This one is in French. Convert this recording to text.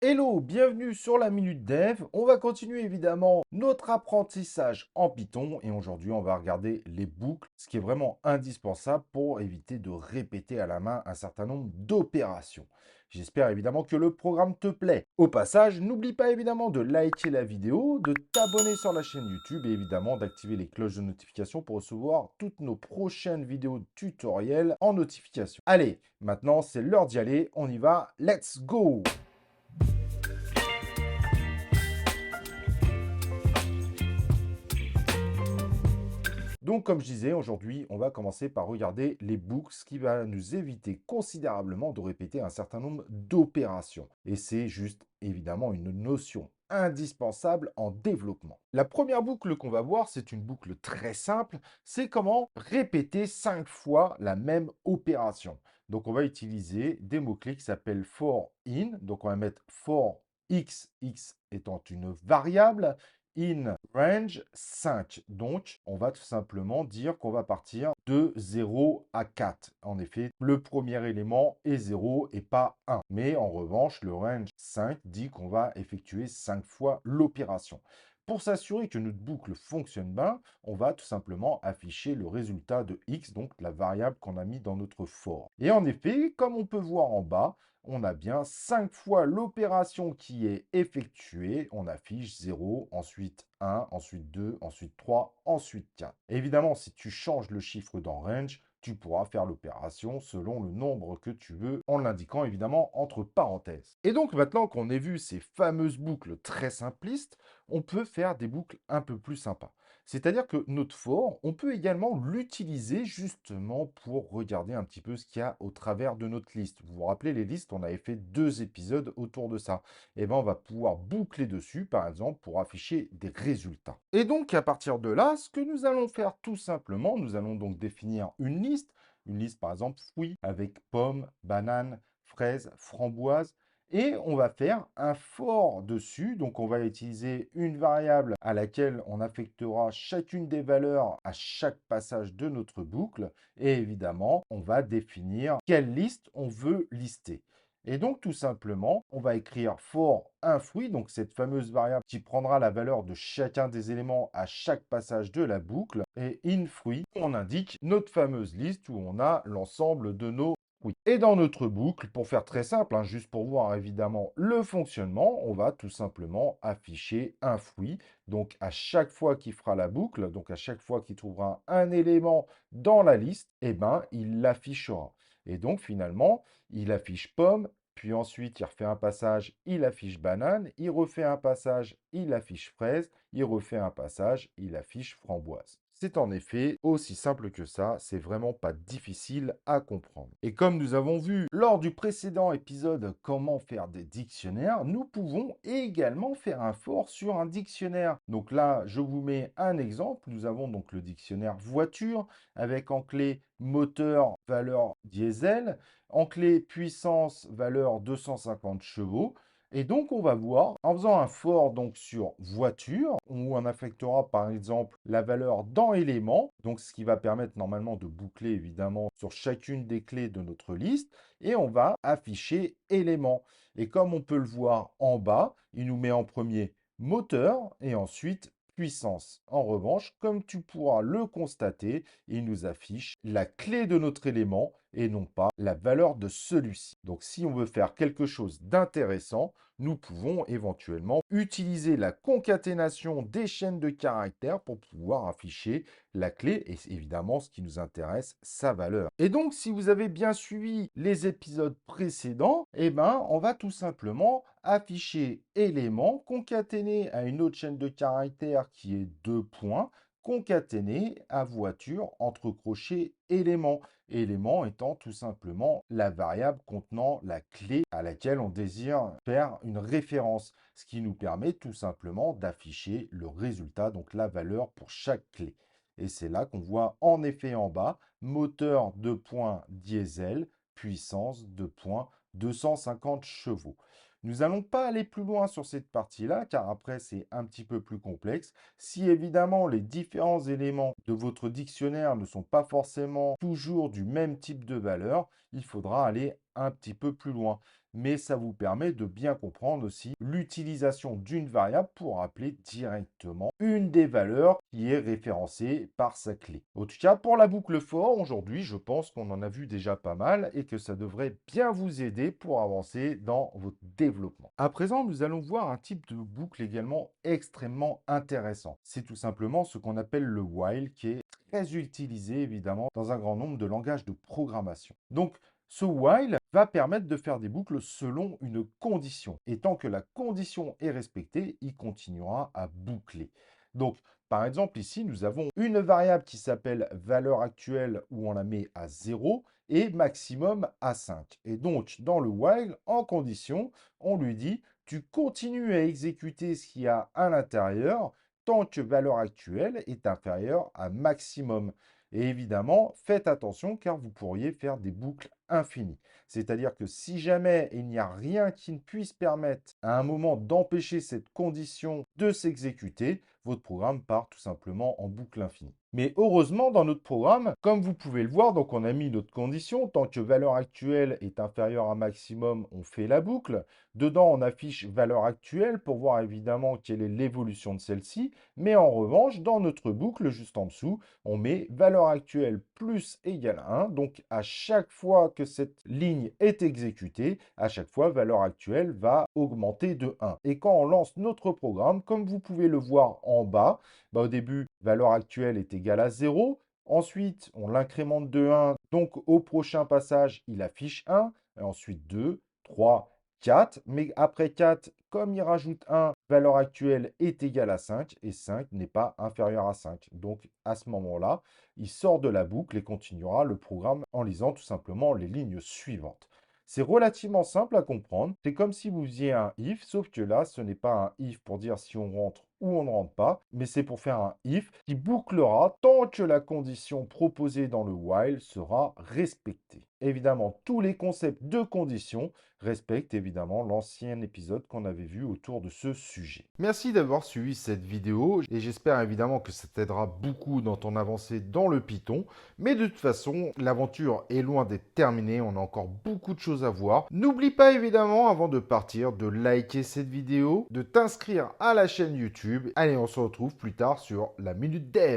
Hello, bienvenue sur la Minute Dev. On va continuer évidemment notre apprentissage en Python et aujourd'hui on va regarder les boucles, ce qui est vraiment indispensable pour éviter de répéter à la main un certain nombre d'opérations. J'espère évidemment que le programme te plaît. Au passage, n'oublie pas évidemment de liker la vidéo, de t'abonner sur la chaîne YouTube et évidemment d'activer les cloches de notification pour recevoir toutes nos prochaines vidéos tutoriels en notification. Allez, maintenant c'est l'heure d'y aller, on y va, let's go! Donc, comme je disais, aujourd'hui, on va commencer par regarder les books, ce qui va nous éviter considérablement de répéter un certain nombre d'opérations. Et c'est juste évidemment une notion indispensable en développement. La première boucle qu'on va voir, c'est une boucle très simple, c'est comment répéter 5 fois la même opération. Donc, on va utiliser des mots-clés qui s'appellent for in. Donc, on va mettre for x, x étant une variable, in range 5. Donc, on va tout simplement dire qu'on va partir de 0 à 4. En effet, le premier élément est 0 et pas 1. Mais en revanche, le range 5 dit qu'on va effectuer 5 fois l'opération. Pour s'assurer que notre boucle fonctionne bien, on va tout simplement afficher le résultat de x, donc la variable qu'on a mis dans notre for. Et en effet, comme on peut voir en bas, on a bien 5 fois l'opération qui est effectuée. On affiche 0, ensuite 1, ensuite 2, ensuite 3, ensuite 4. Évidemment, si tu changes le chiffre dans range, tu pourras faire l'opération selon le nombre que tu veux, en l'indiquant évidemment entre parenthèses. Et donc maintenant qu'on ait vu ces fameuses boucles très simplistes, on peut faire des boucles un peu plus sympas. C'est-à-dire que notre for, on peut également l'utiliser justement pour regarder un petit peu ce qu'il y a au travers de notre liste. Vous vous rappelez les listes, on avait fait 2 épisodes autour de ça. Et bien, on va pouvoir boucler dessus, par exemple, pour afficher des résultats. Et donc, à partir de là, ce que nous allons faire tout simplement, nous allons donc définir une liste par exemple fruits avec pommes, bananes, fraises, framboises, et on va faire un for dessus. Donc, on va utiliser une variable à laquelle on affectera chacune des valeurs à chaque passage de notre boucle. Et évidemment, on va définir quelle liste on veut lister. Et donc, tout simplement, on va écrire for un fruit, donc cette fameuse variable qui prendra la valeur de chacun des éléments à chaque passage de la boucle. Et in fruit, on indique notre fameuse liste où on a l'ensemble de nos fruits. Et dans notre boucle, pour faire très simple, hein, juste pour voir évidemment le fonctionnement, on va tout simplement afficher un fruit. Donc, à chaque fois qu'il fera la boucle, donc à chaque fois qu'il trouvera un élément dans la liste, eh ben, il l'affichera. Et donc, finalement, il affiche pomme, puis ensuite, il refait un passage, il affiche banane, il refait un passage, il affiche fraise, il refait un passage, il affiche framboise. C'est en effet aussi simple que ça, c'est vraiment pas difficile à comprendre. Et comme nous avons vu lors du précédent épisode comment faire des dictionnaires, nous pouvons également faire un for sur un dictionnaire. Donc là, je vous mets un exemple. Nous avons donc le dictionnaire voiture avec en clé moteur, valeur diesel, en clé puissance, valeur 250 chevaux. Et donc, on va voir, en faisant un for donc sur voiture, où on affectera par exemple la valeur dans élément, donc ce qui va permettre normalement de boucler évidemment sur chacune des clés de notre liste, et on va afficher élément. Et comme on peut le voir en bas, il nous met en premier moteur et ensuite puissance. En revanche, comme tu pourras le constater, il nous affiche la clé de notre élément et non pas la valeur de celui-ci. Donc si on veut faire quelque chose d'intéressant, nous pouvons éventuellement utiliser la concaténation des chaînes de caractères pour pouvoir afficher la clé et évidemment ce qui nous intéresse, sa valeur. Et donc si vous avez bien suivi les épisodes précédents, eh ben, on va tout simplement afficher élément concaténé à une autre chaîne de caractères qui est 2 points concaténé à voiture entre crochets élément. Élément étant tout simplement la variable contenant la clé à laquelle on désire faire une référence, ce qui nous permet tout simplement d'afficher le résultat, donc la valeur pour chaque clé. Et c'est là qu'on voit en effet en bas, moteur 2 points diesel, puissance 2 points 250 chevaux. Nous n'allons pas aller plus loin sur cette partie-là, car après c'est un petit peu plus complexe. Si évidemment les différents éléments de votre dictionnaire ne sont pas forcément toujours du même type de valeur, il faudra aller un petit peu plus loin. mais ça vous permet de bien comprendre aussi l'utilisation d'une variable pour appeler directement une des valeurs qui est référencée par sa clé. En tout cas, pour la boucle for, aujourd'hui, je pense qu'on en a vu déjà pas mal et que ça devrait bien vous aider pour avancer dans votre développement. À présent, nous allons voir un type de boucle également extrêmement intéressant. C'est tout simplement ce qu'on appelle le while, qui est très utilisé évidemment dans un grand nombre de langages de programmation. Donc, ce while va permettre de faire des boucles selon une condition. Et tant que la condition est respectée, il continuera à boucler. Donc, par exemple, ici, nous avons une variable qui s'appelle valeur actuelle où on la met à 0 et maximum à 5. Et donc, dans le while, en condition, on lui dit, tu continues à exécuter ce qu'il y a à l'intérieur tant que valeur actuelle est inférieure à maximum. Et évidemment, faites attention car vous pourriez faire des boucles infinies. C'est-à-dire que si jamais il n'y a rien qui ne puisse permettre à un moment d'empêcher cette condition de s'exécuter, votre programme part tout simplement en boucle infinie. Mais heureusement, dans notre programme, comme vous pouvez le voir, donc on a mis notre condition, tant que valeur actuelle est inférieure à maximum, on fait la boucle. Dedans, on affiche valeur actuelle pour voir évidemment quelle est l'évolution de celle-ci. Mais en revanche, dans notre boucle, juste en dessous, on met valeur actuelle plus égale 1. Donc à chaque fois que cette ligne est exécutée, à chaque fois, valeur actuelle va augmenter de 1. Et quand on lance notre programme, comme vous pouvez le voir en bas, au début, valeur actuelle est égale à 0. Ensuite, on l'incrémente de 1. Donc, au prochain passage, il affiche 1. Et ensuite, 2, 3, 4. Mais après 4, comme il rajoute 1, valeur actuelle est égale à 5. Et 5 n'est pas inférieur à 5. Donc, à ce moment-là, il sort de la boucle et continuera le programme en lisant tout simplement les lignes suivantes. C'est relativement simple à comprendre. C'est comme si vous faisiez un if, sauf que là, ce n'est pas un if pour dire si on rentre ou on ne rentre pas, mais c'est pour faire un if qui bouclera tant que la condition proposée dans le while sera respectée. Évidemment, tous les concepts de conditions respectent évidemment l'ancien épisode qu'on avait vu autour de ce sujet. Merci d'avoir suivi cette vidéo et j'espère évidemment que ça t'aidera beaucoup dans ton avancée dans le Python. Mais de toute façon, l'aventure est loin d'être terminée, on a encore beaucoup de choses à voir. N'oublie pas évidemment avant de partir de liker cette vidéo, de t'inscrire à la chaîne YouTube. Allez, on se retrouve plus tard sur la Minute Dev.